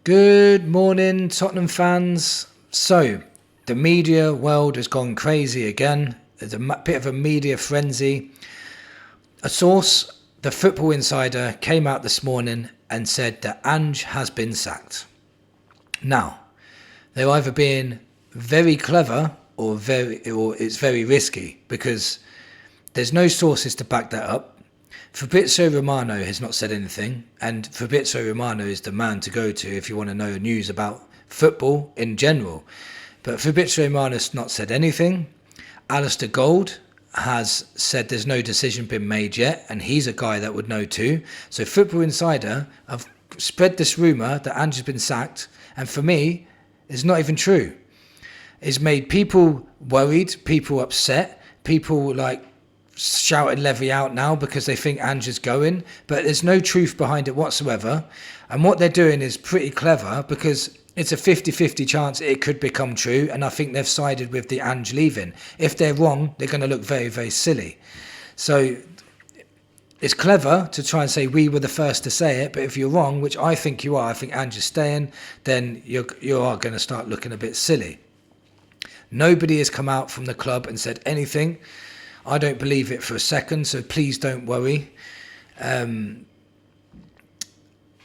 Good morning, Tottenham fans. So, the media world has gone crazy again. There's a bit of a media frenzy. A source, the Football Insider, came out this morning and said that Ange has been sacked. Now, they're either being very clever or it's very risky, because there's no sources to back that up. Fabrizio Romano has not said anything, and Fabrizio Romano is the man to go to if you want to know news about football in general. But Fabrizio Romano has not said anything. Alistair Gold has said there's no decision been made yet, and he's a guy that would know too. So Football Insider have spread this rumour that Ange has been sacked, and for me, it's not even true. It's made people worried, people upset, people shouted Levy out now because they think Ange is going, but there's no truth behind it whatsoever. And what they're doing is pretty clever, because it's a 50-50 chance it could become true, and I think they've sided with the Ange leaving. If they're wrong, they're going to look very, very silly. So it's clever to try and say we were the first to say it, but if you're wrong, which I think you are, I think Ange is staying, then you are going to start looking a bit silly. Nobody has come out from the club and said anything. I don't believe it for a second, so please don't worry.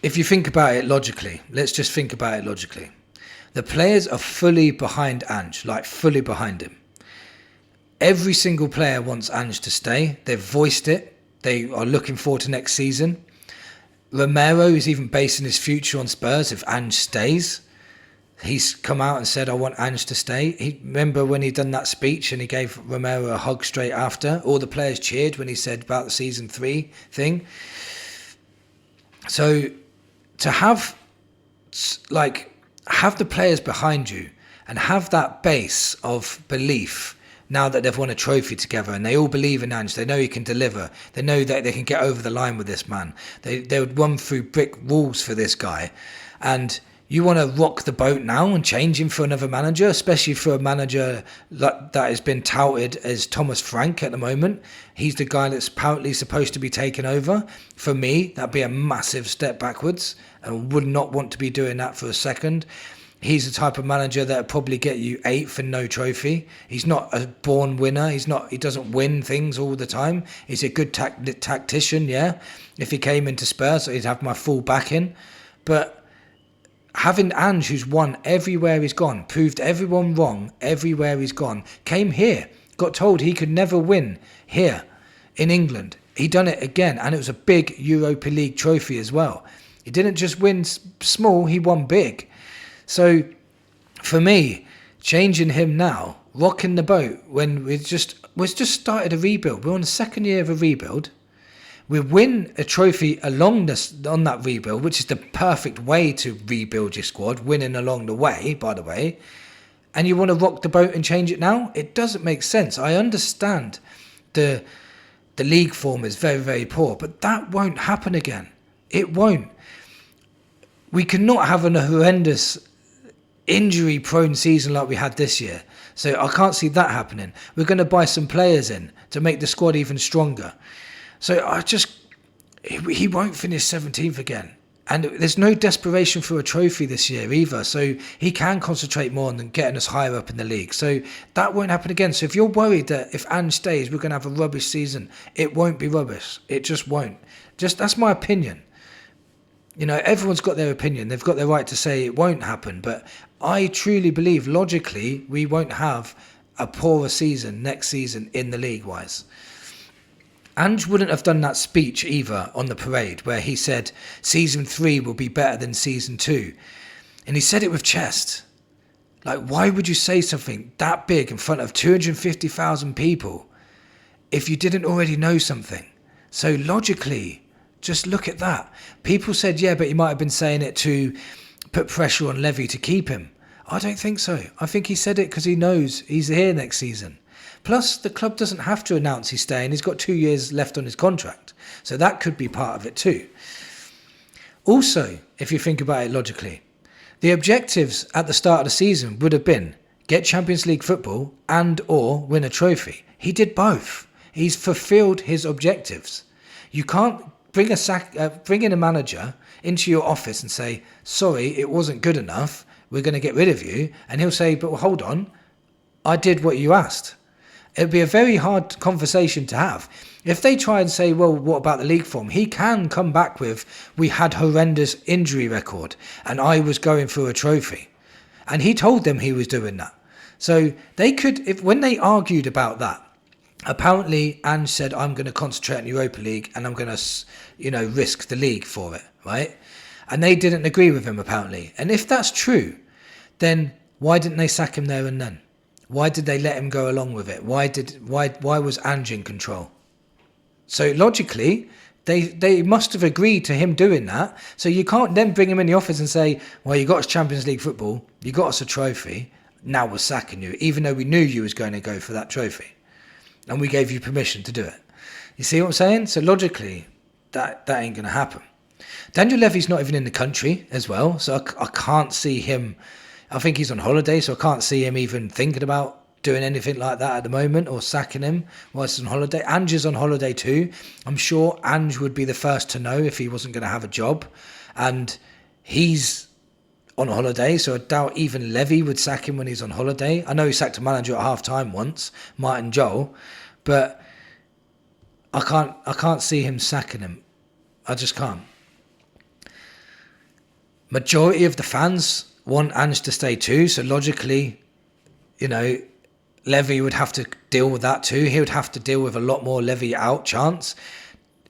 If you think about it logically, let's just think about it logically. The players are fully behind Ange, fully behind him. Every single player wants Ange to stay. They've voiced it. They are looking forward to next season. Romero is even basing his future on Spurs if Ange stays. He's come out and said, I want Ange to stay. Remember when he done that speech and he gave Romero a hug straight after? All the players cheered when he said about the season 3 thing. So to have the players behind you and have that base of belief now that they've won a trophy together and they all believe in Ange, they know he can deliver, they know that they can get over the line with this man. They would run through brick walls for this guy. And you want to rock the boat now and change him for another manager, especially for a manager that has been touted as Thomas Frank at the moment. He's the guy that's apparently supposed to be taking over. For me, that'd be a massive step backwards, and would not want to be doing that for a second. He's the type of manager that would probably get you 8th and no trophy. He's not a born winner. He doesn't win things all the time. He's a good tactician, yeah. If he came into Spurs, he'd have my full backing. But having Ange, who's won everywhere he's gone, proved everyone wrong everywhere he's gone, came here, got told he could never win here in England. He done it again, and it was a big Europa League trophy as well. He didn't just win small, he won big. So for me, changing him now, rocking the boat when we've just started a rebuild. We're on the second year of a rebuild. We win a trophy on that rebuild, which is the perfect way to rebuild your squad, winning along the way, by the way. And you want to rock the boat and change it now? It doesn't make sense. I understand the league form is very, very poor, but that won't happen again. It won't. We cannot have a horrendous injury-prone season like we had this year. So I can't see that happening. We're going to buy some players in to make the squad even stronger. So he won't finish 17th again. And there's no desperation for a trophy this year either. So he can concentrate more on getting us higher up in the league. So that won't happen again. So if you're worried that if Ange stays, we're going to have a rubbish season, it won't be rubbish. It just won't. That's my opinion. You know, everyone's got their opinion. They've got their right to say it won't happen. But I truly believe, logically, we won't have a poorer season next season in the league-wise. Ange wouldn't have done that speech either on the parade where he said season 3 will be better than season 2. And he said it with chest. Why would you say something that big in front of 250,000 people if you didn't already know something? So logically, just look at that. People said, yeah, but he might have been saying it to put pressure on Levy to keep him. I don't think so. I think he said it because he knows he's here next season. Plus, the club doesn't have to announce he's staying. He's got 2 years left on his contract. So that could be part of it too. Also, if you think about it logically, the objectives at the start of the season would have been get Champions League football and or win a trophy. He did both. He's fulfilled his objectives. You can't bring in a manager into your office and say, sorry, it wasn't good enough, we're going to get rid of you. And he'll say, but hold on, I did what you asked. It'd be a very hard conversation to have. If they try and say, well, what about the league form? He can come back with, we had horrendous injury record and I was going for a trophy. And he told them he was doing that. So they could, when they argued about that, apparently Ange said, I'm going to concentrate on Europa League and I'm going to, risk the league for it, right? And they didn't agree with him, apparently. And if that's true, then why didn't they sack him there and then? Why did they let him go along with it? Why was Ange in control? So logically, they must have agreed to him doing that. So you can't then bring him in the office and say, well, you got us Champions League football, you got us a trophy, now we're sacking you, even though we knew you was going to go for that trophy. And we gave you permission to do it. You see what I'm saying? So logically, that ain't going to happen. Daniel Levy's not even in the country as well, so I can't see him. I think he's on holiday, so I can't see him even thinking about doing anything like that at the moment or sacking him whilst he's on holiday. Ange is on holiday too. I'm sure Ange would be the first to know if he wasn't going to have a job. And he's on holiday, so I doubt even Levy would sack him when he's on holiday. I know he sacked a manager at half-time once, Martin Joel, but I can't see him sacking him. I just can't. Majority of the fans want Ange to stay too, so logically, Levy would have to deal with that too. He would have to deal with a lot more Levy out chance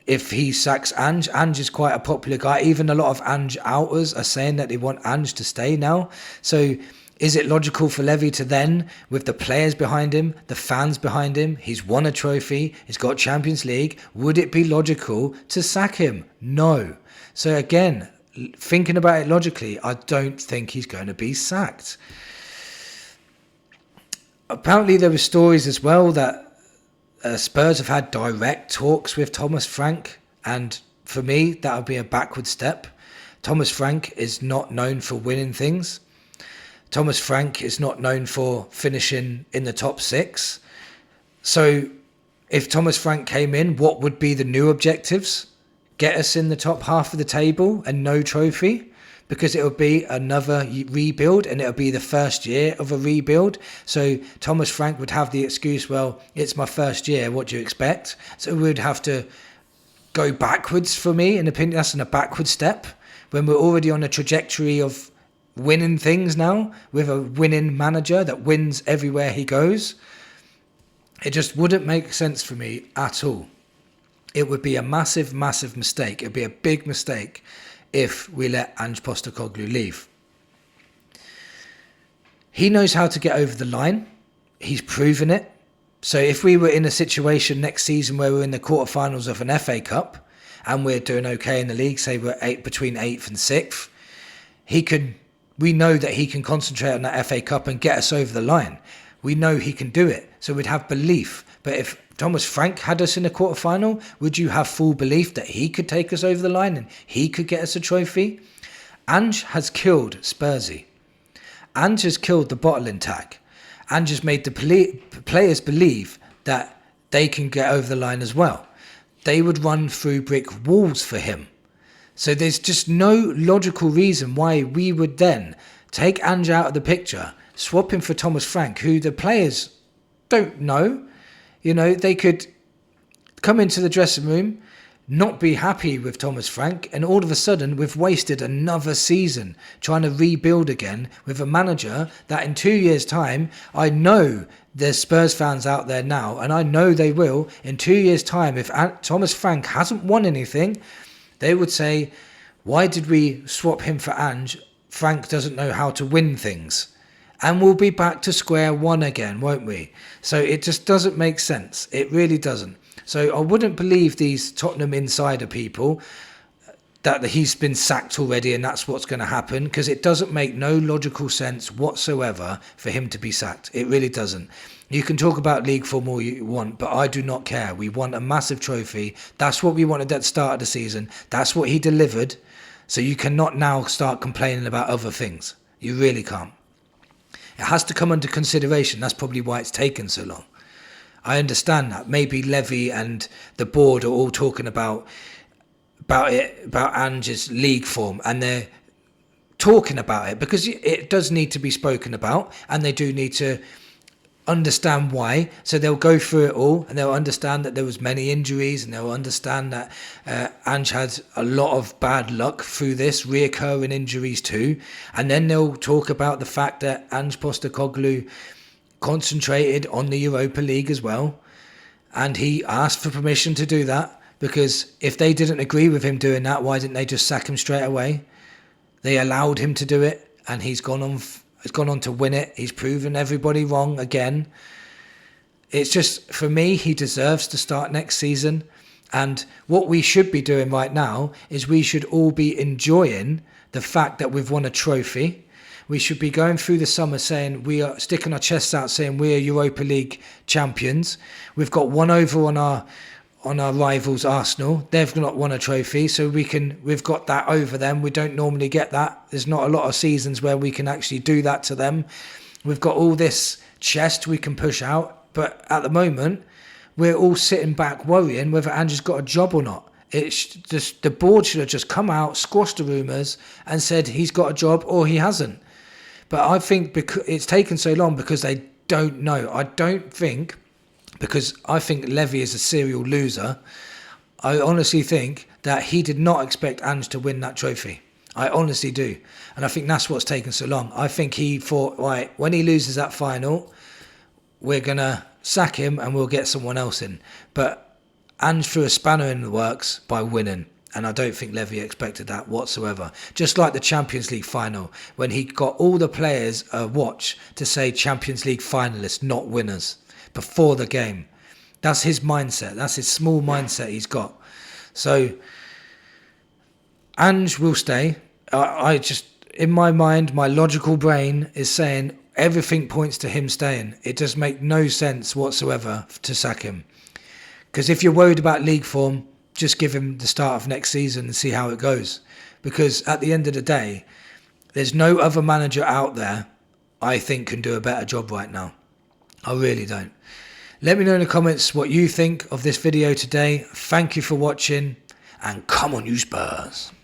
if he sacks Ange. Ange is quite a popular guy. Even a lot of Ange outers are saying that they want Ange to stay now. So is it logical for Levy to then, with the players behind him, the fans behind him, he's won a trophy, he's got Champions League, would it be logical to sack him? No. So again, thinking about it logically, I don't think he's going to be sacked. Apparently there were stories as well that Spurs have had direct talks with Thomas Frank, and for me that would be a backward step. Thomas Frank is not known for winning things. Thomas Frank is not known for finishing in the top 6. So if Thomas Frank came in, what would be the new objectives? Get us in the top half of the table and no trophy, because it would be another rebuild and it would be the first year of a rebuild. So Thomas Frank would have the excuse, well, it's my first year, what do you expect? So we would have to go backwards for me, in opinion. That's in a backward step when we're already on a trajectory of winning things now with a winning manager that wins everywhere he goes. It just wouldn't make sense for me at all. It would be a massive, massive mistake. It would be a big mistake if we let Ange Postecoglou leave. He knows how to get over the line. He's proven it. So if we were in a situation next season where we're in the quarterfinals of an FA Cup and we're doing okay in the league, say we're between 8th and 6th, we know that he can concentrate on that FA Cup and get us over the line. We know he can do it. So we'd have belief. But if Thomas Frank had us in the quarterfinal, would you have full belief that he could take us over the line and he could get us a trophy? Ange has killed Spursy. Ange has killed the bottling tag. Ange has made the players believe that they can get over the line as well. They would run through brick walls for him. So there's just no logical reason why we would then take Ange out of the picture, swap him for Thomas Frank, who the players don't know. They could come into the dressing room, not be happy with Thomas Frank, and all of a sudden we've wasted another season trying to rebuild again with a manager that in 2 years' time, I know there's Spurs fans out there now, and I know they will, in 2 years' time, if Thomas Frank hasn't won anything, they would say, why did we swap him for Ange? Frank doesn't know how to win things. And we'll be back to square one again, won't we? So it just doesn't make sense. It really doesn't. So I wouldn't believe these Tottenham insider people that he's been sacked already and that's what's going to happen, because it doesn't make no logical sense whatsoever for him to be sacked. It really doesn't. You can talk about league form all you want, but I do not care. We want a massive trophy. That's what we wanted at the start of the season. That's what he delivered. So you cannot now start complaining about other things. You really can't. It has to come under consideration. That's probably why it's taken so long. I understand that. Maybe Levy and the board are all talking about about Ange's league form, and they're talking about it because it does need to be spoken about, and they do need to understand why. So they'll go through it all, and they'll understand that there was many injuries, and they'll understand that Ange had a lot of bad luck through this, reoccurring injuries too. And then they'll talk about the fact that Ange Postecoglou concentrated on the Europa League as well, and he asked for permission to do that, because if they didn't agree with him doing that, why didn't they just sack him straight away? They allowed him to do it, and he's gone on to win it. He's proven everybody wrong again. It's just, for me, he deserves to start next season. And what we should be doing right now is we should all be enjoying the fact that we've won a trophy. We should be going through the summer saying, we are sticking our chests out saying we are Europa League champions. We've got one over on our rivals Arsenal. They've not won a trophy, so we've got that over them. We don't normally get that. There's not a lot of seasons where we can actually do that to them. We've got all this chest we can push out, but at the moment we're all sitting back worrying whether Andrew's got a job or not. It's just, the board should have just come out, squashed the rumours and said he's got a job or he hasn't. But I think because it's taken so long because they don't know. Because I think Levy is a serial loser. I honestly think that he did not expect Ange to win that trophy. I honestly do. And I think that's what's taken so long. I think he thought, right, when he loses that final, we're going to sack him and we'll get someone else in. But Ange threw a spanner in the works by winning. And I don't think Levy expected that whatsoever. Just like the Champions League final, when he got all the players a watch to say Champions League finalists, not winners, before the game. That's his mindset. That's his small mindset he's got. So Ange will stay. I just, in my mind, my logical brain is saying everything points to him staying. It does make no sense whatsoever to sack him. Because if you're worried about league form, just give him the start of next season and see how it goes. Because at the end of the day, there's no other manager out there I think can do a better job right now. I really don't. Let me know in the comments what you think of this video today. Thank you for watching, and come on you Spurs.